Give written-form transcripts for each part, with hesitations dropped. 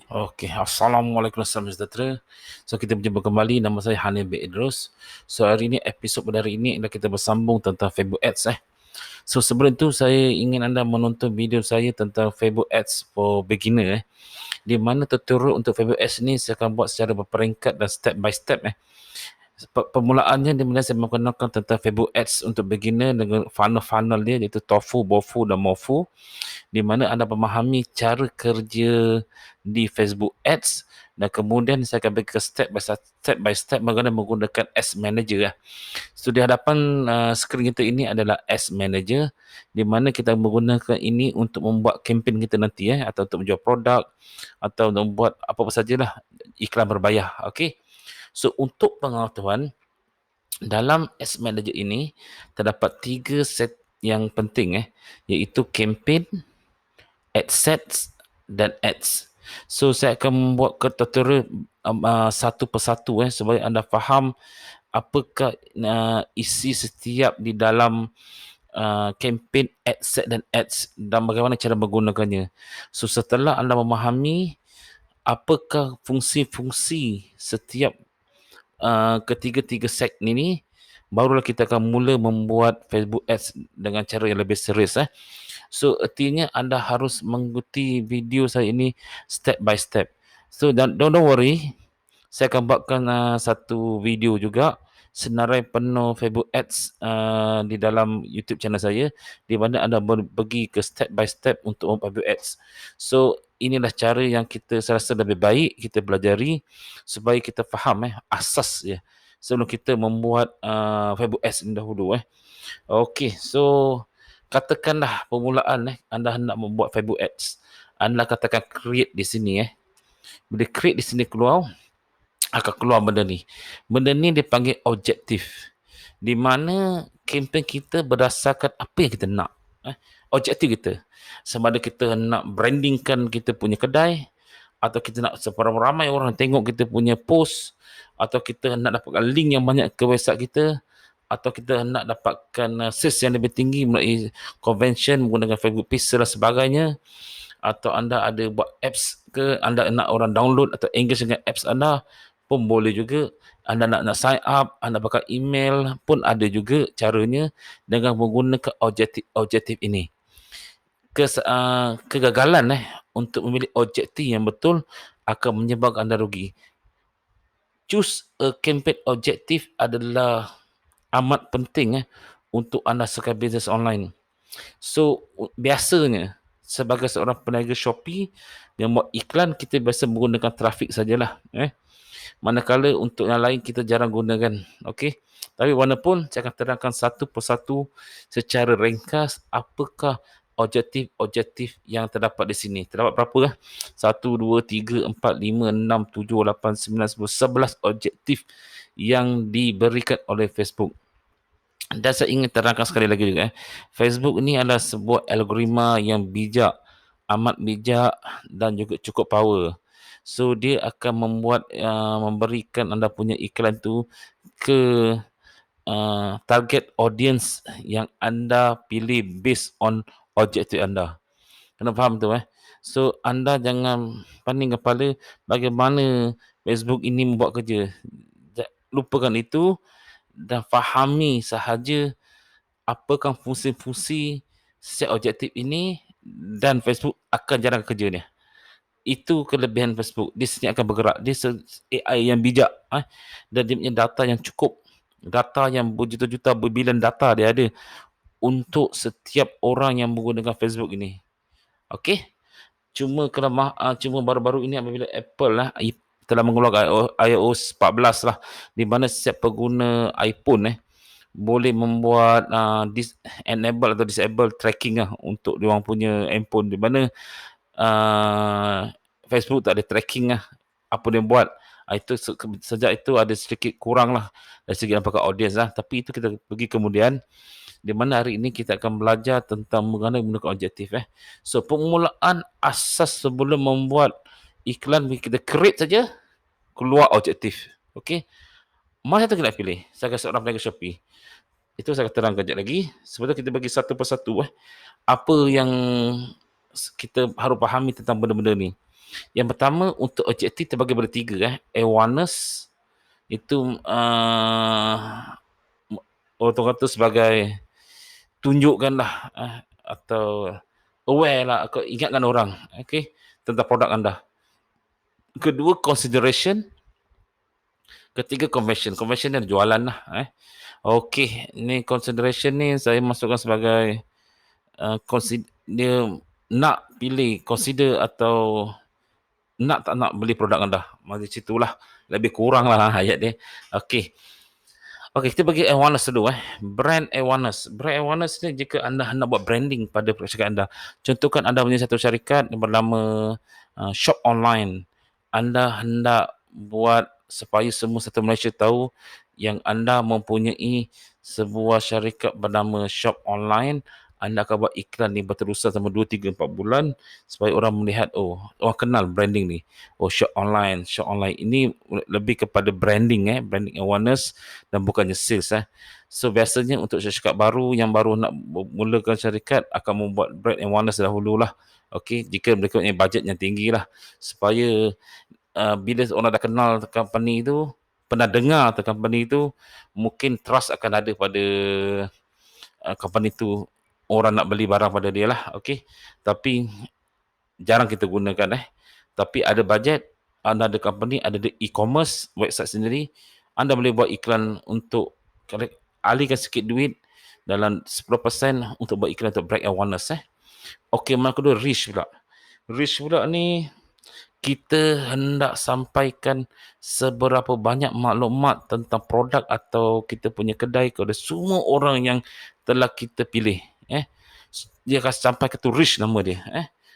Okey, Assalamualaikum salam sejahtera. So kita berjumpa kembali, nama saya Hanif bin Idrus. So hari ini, episod pada hari ini adalah kita bersambung tentang Facebook Ads. So sebelum itu saya ingin anda menonton video saya tentang Facebook Ads for beginner. Di mana tutorial untuk Facebook Ads ni saya akan buat secara berperingkat dan step by step. Permulaannya di mana saya mengenalkan tentang Facebook Ads untuk beginner dengan funnel-funnel dia, iaitu TOFU, BOFU dan MOFU, di mana anda memahami cara kerja di Facebook Ads, dan kemudian saya akan bagi ke step by step bagaimana menggunakan Ads Manager. So di hadapan skrin kita ini adalah Ads Manager, di mana kita menggunakan ini untuk membuat kempen kita nanti, atau untuk menjual produk, atau untuk membuat apa-apa sajalah iklan berbayar. Okey. So untuk pengetahuan, dalam Ads Manager ini terdapat 3 set yang penting, iaitu campaign, ad sets dan ads. So saya akan membuat tutorial satu persatu, supaya anda faham apakah isi setiap di dalam campaign, ad set dan ads, dan bagaimana cara menggunakannya. So setelah anda memahami apakah fungsi-fungsi setiap ketiga-tiga set ini, barulah kita akan mula membuat Facebook Ads dengan cara yang lebih serius. So artinya anda harus mengikuti video saya ini step by step. So don't worry, saya akan buatkan satu video juga senarai penuh Facebook Ads di dalam YouTube channel saya, di mana anda boleh pergi ke step by step untuk membuat Facebook Ads. So inilah cara yang saya rasa lebih baik kita pelajari supaya kita faham asas sebelum kita membuat Facebook Ads ini dahulu. Okey, so katakanlah permulaan anda hendak membuat Facebook Ads. Anda katakan create di sini. Bila create di sini keluar, akan keluar benda ni. Benda ni dipanggil objektif. Di mana kempen kita berdasarkan apa yang kita nak. Objektif kita. Sama ada kita nak brandingkan kita punya kedai, atau kita nak seramai orang tengok kita punya post, atau kita nak dapatkan link yang banyak ke website kita, atau kita nak dapatkan sales yang lebih tinggi melalui convention menggunakan Facebook Pixel dan sebagainya, atau anda ada buat apps ke, anda nak orang download atau engage dengan apps anda pun boleh juga. Anda nak sign up, anda pakai email pun ada juga caranya dengan menggunakan objektif ini. Kegagalan untuk memilih objektif yang betul akan menyebabkan anda rugi. Choose a campaign objektif adalah amat penting untuk anda sebagai bisnes online. So biasanya sebagai seorang peniaga Shopee yang buat iklan, kita biasa menggunakan trafik sajalah. Manakala untuk yang lain kita jarang gunakan. Okey. Tapi walaupun saya akan terangkan satu persatu secara ringkas apakah objektif-objektif yang terdapat di sini. Terdapat berapa? 1, 2, 3, 4, 5, 6, 7, 8, 9, 10, 11 objektif yang diberikan oleh Facebook. Dan saya ingin terangkan sekali lagi juga, Facebook ni adalah sebuah algoritma yang bijak, amat bijak dan juga cukup power. So dia akan memberikan anda punya iklan tu ke target audience yang anda pilih based on objektif anda. Kena faham tu So anda jangan paning kepala bagaimana Facebook ini membuat kerja. Lupakan itu dan fahami sahaja apakah fungsi-fungsi setiap objektif ini, dan Facebook akan jalankan kerja ni. Itu kelebihan Facebook. Dia sendiri akan bergerak. Dia AI yang bijak. Dan dia punya data yang cukup. Data yang berjuta-juta, berbilion data dia ada untuk setiap orang yang menggunakan Facebook ini. Okey? Cuma baru-baru ini apabila Apple telah mengeluarkan iOS 14 di mana setiap pengguna iPhone boleh membuat enable atau disable tracking untuk diorang punya handphone, di mana Facebook tak ada tracking apa dia buat. Itu sejak itu ada sedikit kurang dari segi apakah audience tapi itu kita pergi kemudian, di mana hari ini kita akan belajar tentang bagaimana menggunakan objektif. So permulaan asas sebelum membuat iklan, kita create saja, keluar objektif. Okey. Mana satu kita nak pilih sebagai seorang peniaga Shopee? Itu saya akan terangkan kejap lagi. Sebetulnya kita bagi satu persatu apa yang kita harus fahami tentang benda-benda ni. Yang pertama, untuk objektif terbagi pada 3. Awareness, itu orang kata sebagai tunjukkanlah, atau aware lah, ingatkan orang, okey, tentang produk anda. Kedua, consideration. Ketiga, conversion. Conversion ni jualan lah. Okey, ni consideration ni saya masukkan sebagai dia nak pilih, consider atau nak tak nak beli produk anda. Macam itulah, lebih kurang lah ayat dia. Okey. Okey, kita bagi awareness dulu. Brand awareness. Brand awareness ni jika anda hendak buat branding pada syarikat anda. Contohkan anda punya satu syarikat yang bernama shop online. Anda hendak buat supaya semua satu Malaysia tahu yang anda mempunyai sebuah syarikat bernama shop online. Anda akan buat iklan ni berterusan selama 2, 3, 4 bulan supaya orang melihat, oh, orang kenal branding ni. Oh, shop online. Shop online ini lebih kepada branding, branding awareness dan bukannya sales. So, biasanya untuk syarikat baru yang baru nak mulakan syarikat akan membuat brand awareness dahululah. Okey, jika mereka punya bajet yang tinggi lah, supaya bila orang dah kenal company tu, pernah dengar tentang company tu, mungkin trust akan ada pada company tu, orang nak beli barang pada dia lah. Okey, tapi jarang kita gunakan. Tapi ada bajet, anda ada company, ada e-commerce, website sendiri, anda boleh buat iklan untuk alihkan sikit duit dalam 10% untuk buat iklan untuk brand awareness. Okey, yang kedua, reach pula. Reach pula ni, kita hendak sampaikan seberapa banyak maklumat tentang produk atau kita punya kedai kepada semua orang yang telah kita pilih. Dia akan sampai ke tu reach nama dia.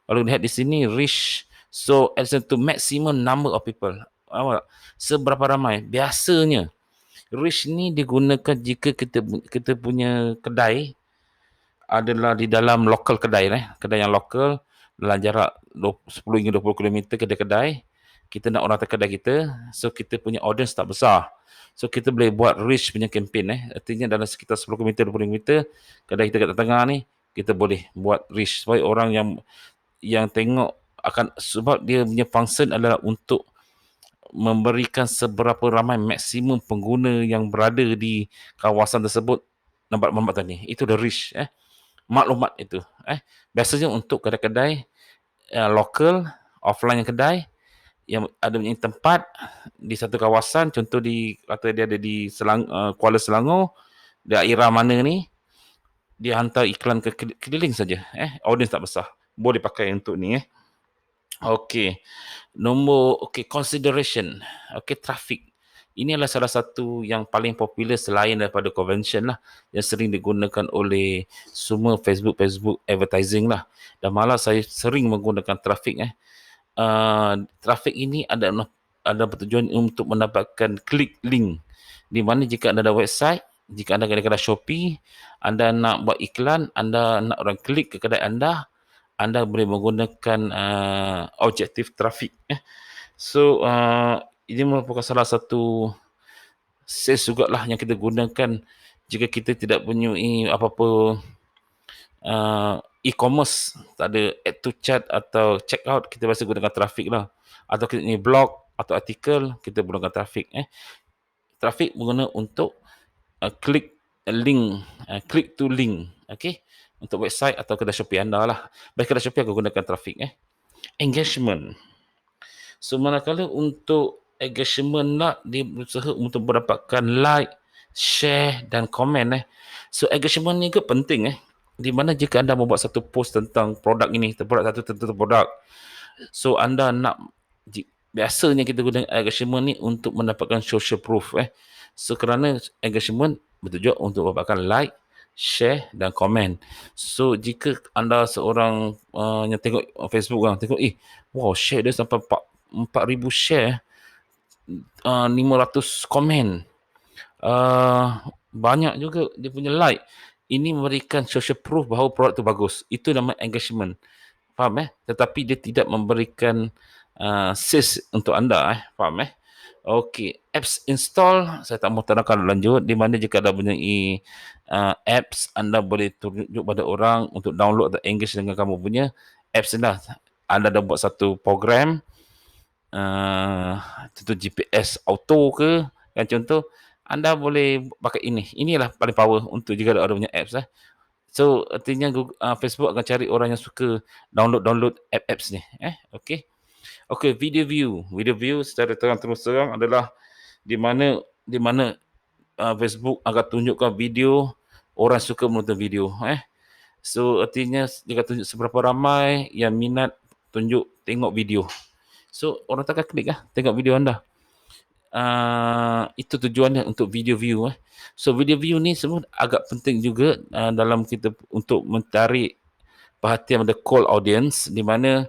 Kalau lihat di sini, reach, so as to maximum number of people. Seberapa ramai? Biasanya reach ni digunakan jika kita punya kedai adalah di dalam local kedai, kedai yang lokal dalam jarak 10 hingga 20 km kedai-kedai. Kita nak orang ke kedai kita, so kita punya audience tak besar. So kita boleh buat reach punya campaign. Artinya dalam sekitar 10 km, 20 km kedai kita kat tengah ni, kita boleh buat reach supaya orang yang tengok akan, sebab dia punya function adalah untuk memberikan seberapa ramai maksimum pengguna yang berada di kawasan tersebut nampak maklumat tadi. Itu the reach, maklumat itu. Biasanya untuk kedai-kedai lokal, offline yang kedai yang ada tempat di satu kawasan, contoh kata dia ada di Kuala Selangor, daerah mana ni, dia hantar iklan ke keliling saja. Audience tak besar. Boleh pakai untuk ni. Okey. Consideration. Traffic. Ini adalah salah satu yang paling popular selain daripada convention lah, yang sering digunakan oleh semua Facebook advertising lah. Dan malah saya sering menggunakan traffic. Traffic ini ada bertujuan untuk mendapatkan klik link. Di mana jika anda ada website, jika anda ada kedai Shopee, anda nak buat iklan, anda nak orang klik ke kedai anda boleh menggunakan objektif trafik. So, ini merupakan salah satu sales jugalah yang kita gunakan jika kita tidak punya apa-apa e-commerce, tak ada add to cart atau check out, kita biasa gunakan trafik lah. Atau kita ni blog atau artikel, kita gunakan trafik. Trafik guna untuk klik link, click to link. Okay, untuk website atau kedai Shopee anda lah. Baik, kedai Shopee aku gunakan trafik. Engagement. So, manakala untuk engagement nak, dia berusaha untuk mendapatkan like, share dan komen. So, engagement ni ke penting. Di mana jika anda membuat satu post tentang produk ini, tentang produk, so anda nak, biasanya kita guna engagement ni untuk mendapatkan social proof. So, kerana engagement bertujuan untuk mendapatkan like, share dan komen. So, jika anda seorang yang tengok Facebook, tengok, wow, share dia sampai 4,000 share, 500 komen, banyak juga dia punya like. Ini memberikan social proof bahawa produk itu bagus. Itu nama engagement. Faham? Tetapi dia tidak memberikan sales untuk anda. Faham? Okey, apps install, saya tak mahu terangkan lanjut. Di mana jika anda punya apps, anda boleh tunjuk pada orang untuk download atau engage dengan kamu punya apps lah. anda dah buat satu program, contoh GPS auto ke, kan contoh, anda boleh pakai ini. Inilah paling power untuk jika ada punya apps So, artinya Facebook akan cari orang yang suka download apps ni. Okey. Okey, video view. Video view secara terus terang adalah di mana Facebook akan tunjukkan video, orang suka menonton video. So, artinya dia akan tunjuk seberapa ramai yang minat tengok video. So, orang takkan klik tengok video anda. Itu tujuannya untuk video view. So, video view ni semua agak penting juga dalam kita untuk mencari perhatian pada cold audience, di mana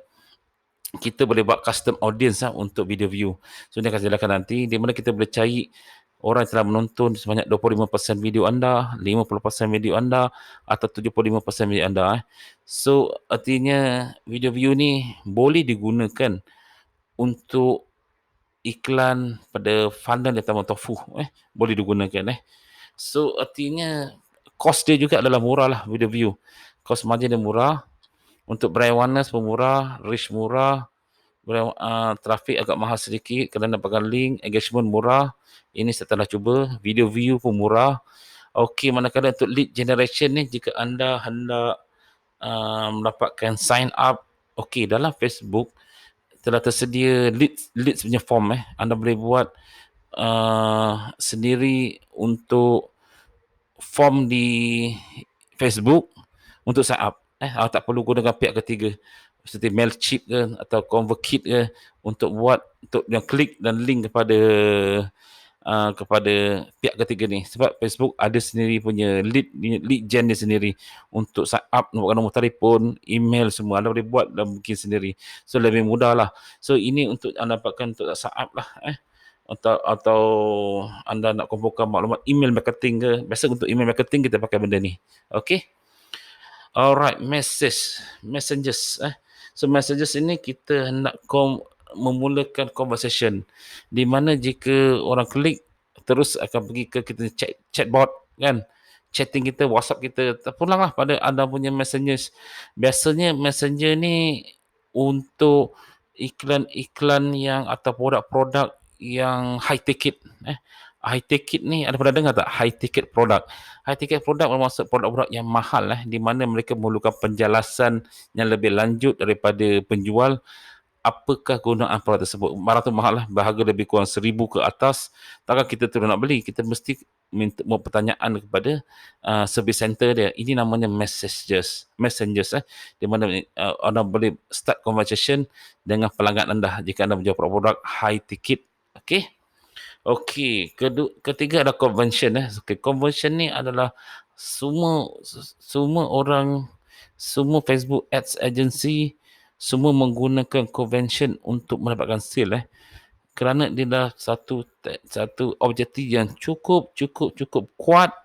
kita boleh buat custom audience untuk video view. So, ini akan jelaskan nanti, di mana kita boleh cari orang yang telah menonton sebanyak 25% video anda, 50% video anda, atau 75% video anda. So, artinya video view ni boleh digunakan untuk iklan pada funnel yang tamu tofu. Boleh digunakan. So, artinya cost dia juga adalah murah lah video view. Cost margin dia murah. Untuk brand awareness pun murah, reach murah, traffic agak mahal sedikit kerana dapatkan link, engagement murah. Ini saya telah cuba. Video view pun murah. Okey, manakala untuk lead generation ni, jika anda hendak mendapatkan sign up, okey, dalam Facebook telah tersedia leads punya form. Anda boleh buat sendiri untuk form di Facebook untuk sign up. Tak perlu gunakan pihak ketiga seperti Mailchimp ke atau ConvertKit ke untuk yang klik dan link kepada pihak ketiga ni, sebab Facebook ada sendiri punya lead gen dia sendiri untuk sign up, nombor telefon, email semua anda boleh buat dan bikin sendiri. So, lebih mudah lah. So, ini untuk anda dapatkan untuk sign up lah. Atau anda nak kumpulkan maklumat email marketing ke. Biasa untuk email marketing kita pakai benda ni. Okay. Alright, messages. So, messages ini kita hendak memulakan conversation, di mana jika orang klik terus akan pergi ke kita chatbot kan, chatting kita, WhatsApp kita, terpulanglah pada anda punya messengers. Biasanya messenger ni untuk iklan-iklan yang atau produk-produk yang high ticket. High ticket ni, ada pernah dengar tak high ticket produk? High ticket produk bermaksud produk-produk yang mahal, di mana mereka memerlukan penjelasan yang lebih lanjut daripada penjual apakah gunaan produk tersebut. Barang tu mahal berharga lebih kurang 1,000 ke atas. Takkan kita terus nak beli, kita mesti minta pertanyaan kepada service center dia. Ini namanya messengers, di mana anda boleh start conversation dengan pelanggan anda jika anda menjual produk high ticket. Okey, ketiga ada convention. Convention ni adalah semua orang, semua Facebook Ads Agency semua menggunakan convention untuk mendapatkan sale. Kerana dia dah satu objektif yang cukup kuat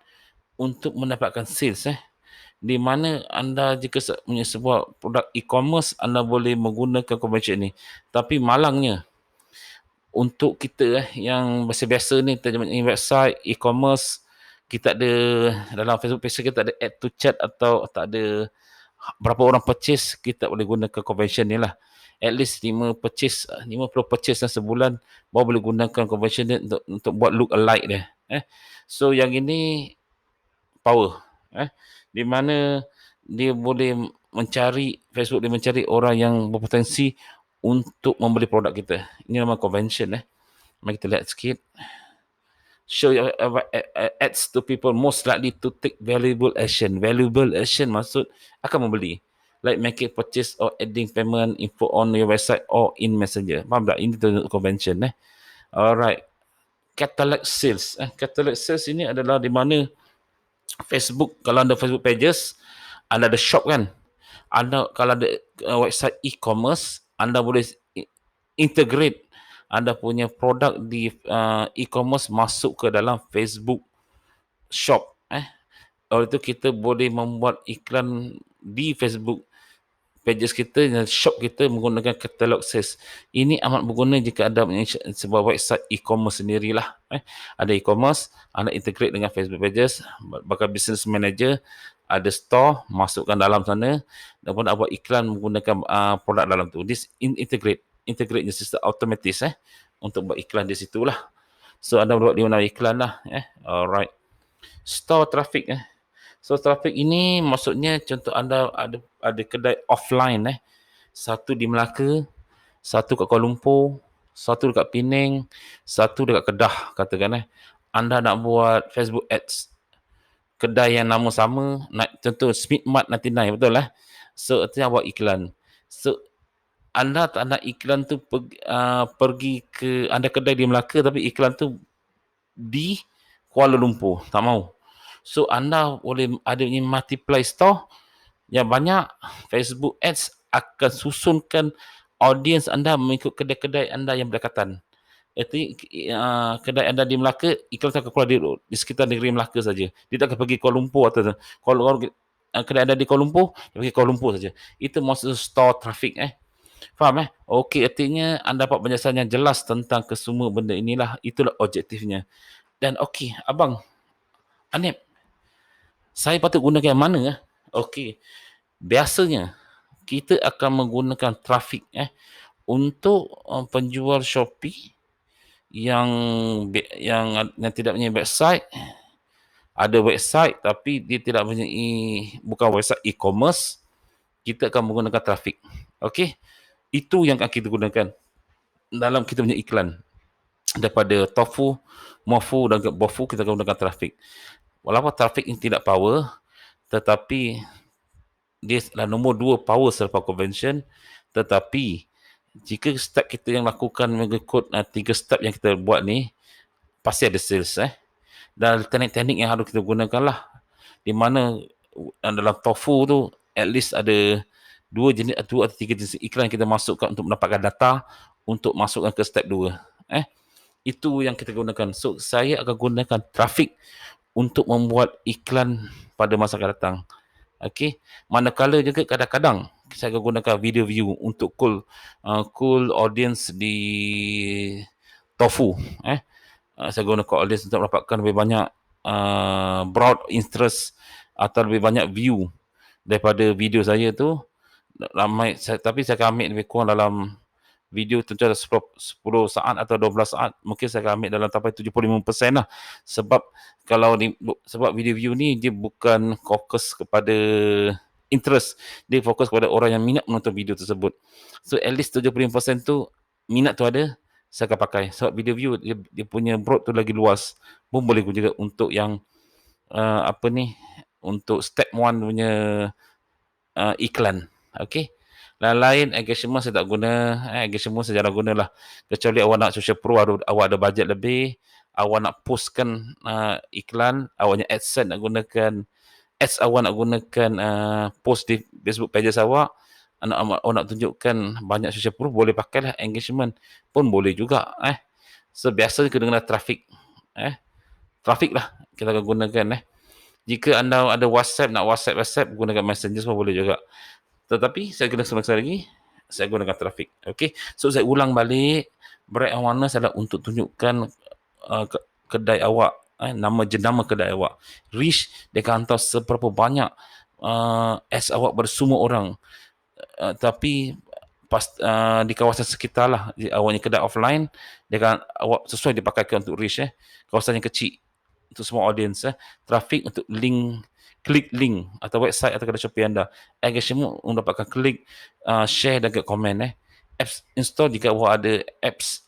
untuk mendapatkan sales. Di mana anda jika punya sebuah produk e-commerce, anda boleh menggunakan convention ni. Tapi malangnya, untuk kita yang biasa-biasa ni, kita punya website, e-commerce, kita ada dalam Facebook page kita ada add to chat atau tak ada berapa orang purchase, kita boleh gunakan convention ni lah. At least 50 purchase sebulan, baru boleh gunakan convention ni untuk buat look alike dia. So, yang ini power. Di mana dia boleh Facebook dia mencari orang yang berpotensi untuk membeli produk kita. Ini nama convention. Mari kita lihat sikit. Show your ads to people most likely to take valuable action. Valuable action maksud akan membeli. Like making purchase or adding payment info on your website or in Messenger. Faham tak? Ini tu convention. Alright. Catalog sales. Catalog sales ini adalah di mana Facebook, kalau anda Facebook pages, anda ada shop kan? Anda kalau ada website e-commerce, anda boleh integrate anda punya produk di e-commerce masuk ke dalam Facebook shop. Oleh itu kita boleh membuat iklan di Facebook pages kita dan shop kita menggunakan katalog sales. Ini amat berguna jika ada sebuah website e-commerce sendirilah. Ada e-commerce, anda integrate dengan Facebook pages, bakal business manager, ada store, masukkan dalam sana, dan pun buat iklan menggunakan produk dalam tu. This integrate sistem automatis untuk buat iklan di situ lah. So anda buat di mana iklan lah. Alright. Store traffic. So traffic ini maksudnya contoh anda ada kedai offline satu di Melaka, satu kat Kuala Lumpur, satu dekat Penang, satu dekat Kedah katakan anda nak buat Facebook ads kedai yang nama sama, contoh Smithmart 99 betul So artinya buat iklan. So anda tak nak iklan tu pergi ke anda kedai di Melaka tapi iklan tu di Kuala Lumpur, tak mau. So anda boleh ada multiply store yang banyak. Facebook ads akan susunkan audience anda mengikut kedai-kedai anda yang berdekatan. Itu kedai anda di Melaka, iklan tak akan keluar di sekitar negeri Melaka saja. Dia tak akan pergi Kuala Lumpur atau kalau kedai anda di Kuala Lumpur, dia pergi Kuala Lumpur saja. Itu maksud store traffic Faham Okey, artinya anda dapat penjelasan yang jelas tentang kesemua benda inilah. Itulah objektifnya. Dan okey, abang Anip, saya patut gunakan yang mana Okey, biasanya kita akan menggunakan trafik untuk penjual Shopee yang tidak punya website. Ada website tapi dia tidak punya bukan website e-commerce, kita akan menggunakan trafik. Okey, itu yang akan kita gunakan dalam kita punya iklan. Daripada tofu, mofu dan bofu, kita akan gunakan trafik. Walaupun trafik ini tidak power, tetapi dia adalah nombor 2 power selepas convention. Tetapi jika step kita yang lakukan mengikut 3 step yang kita buat ni, pasti ada sales dan teknik-teknik yang harus kita gunakan lah, di mana dalam tofu tu at least ada 2 atau 3 jenis iklan kita masukkan untuk mendapatkan data untuk masukkan ke step 2 itu yang kita gunakan. So saya akan gunakan trafik untuk membuat iklan pada masa akan datang. Okey, manakala juga kadang-kadang saya akan gunakan video view untuk cool audience di tofu saya gunakan audience untuk mendapatkan lebih banyak broad interest atau lebih banyak view daripada video saya tu ramai. Tapi saya akan ambil lebih kurang dalam video tu 10 saat atau 12 saat, mungkin saya akan ambil dalam sampai 75% lah. Sebab video view ni dia bukan fokus kepada interest, dia fokus kepada orang yang minat menonton video tersebut. So at least 75% tu minat tu ada, saya akan pakai. Sebab video view dia punya broad tu lagi luas, pun boleh juga untuk yang untuk step 1 punya iklan. Okey, lain engagement saya tak guna. Engagement saya jarang gunalah, kecuali awak nak social pro, awak ada bajet lebih, awak nak postkan iklan, awaknya AdSense nak gunakan, ads awak nak gunakan post di Facebook pages awak, awak nak tunjukkan banyak social proof, boleh pakailah engagement pun boleh juga So biasanya kita guna trafik trafik lah kita akan gunakan Jika anda ada WhatsApp, nak WhatsApp gunakan Messenger pun boleh juga. Tetapi saya kena sekali lagi, saya gunakan trafik. Okey, so saya ulang balik, bright awareness adalah untuk tunjukkan kedai awak, nama jenama kedai awak, reach dia akan hantar seberapa banyak ads awak pada semua orang. Tapi di kawasan sekitar lah, awaknya kedai offline, dia akan awak sesuai dipakaikan untuk reach kawasan yang kecil untuk semua audience trafik untuk klik link atau website atau kedai Shopee anda. Engagement mendapatkan klik, share dan komen apps install, jika awak ada apps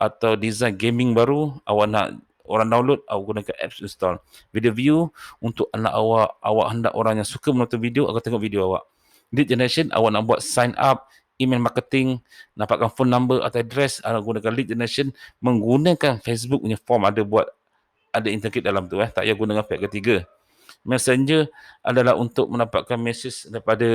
atau design gaming baru awak nak orang download, awak gunakan apps install. Video view untuk anak awak hendak orang yang suka menonton video akan tengok video awak. Lead generation, awak nak buat sign up, email marketing, dapatkan phone number atau address, awak gunakan lead generation menggunakan Facebook punya form, ada integrate dalam tu tak payah gunakan pihak ketiga. Messenger adalah untuk mendapatkan message daripada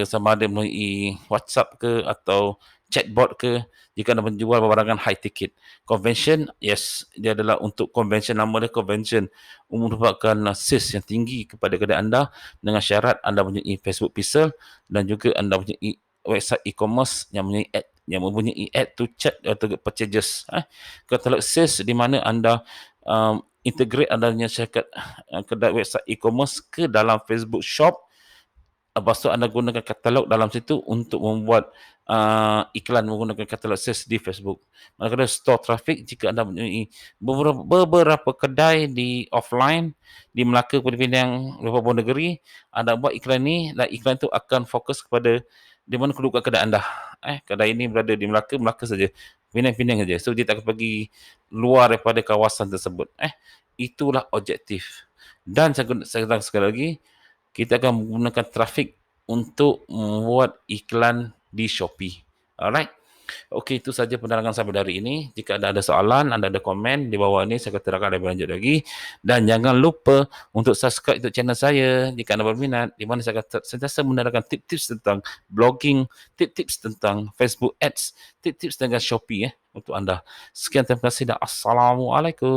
sama ada melalui WhatsApp ke atau chatbot ke, jika anda menjual barangan high ticket. Convention, yes, dia adalah untuk convention, nama dia convention, merupakan sales yang tinggi kepada kedai anda dengan syarat anda mempunyai Facebook Pixel dan juga anda mempunyai website e-commerce yang mempunyai add to chat atau purchases. Katalog sales di mana anda integrate adanya syarikat kedai website e-commerce ke dalam Facebook Shop. Lepas tu anda gunakan katalog dalam situ untuk membuat iklan menggunakan katalog sales di Facebook. Manakala store traffic, jika anda mempunyai beberapa kedai di offline, di Melaka, Penang, beberapa negeri, anda buat iklan ni dan iklan tu akan fokus kepada di mana kedudukan kedai anda. Kedai ini berada di Melaka, Melaka saja. Penang saja. So dia tak akan pergi luar daripada kawasan tersebut. Itulah objektif. Dan saya kata sekali lagi, kita akan menggunakan trafik untuk membuat iklan di Shopee. Alright. Okey, itu saja penerangan sampai dari ini. Jika anda ada soalan, anda ada komen di bawah ini, saya akan terangkan lebih lanjut lagi. Dan jangan lupa untuk subscribe untuk channel saya jika anda berminat, di mana saya akan sentiasa menerangkan tips-tips tentang blogging, tips-tips tentang Facebook Ads, tips-tips tentang Shopee untuk anda. Sekian, terima kasih dan Assalamualaikum.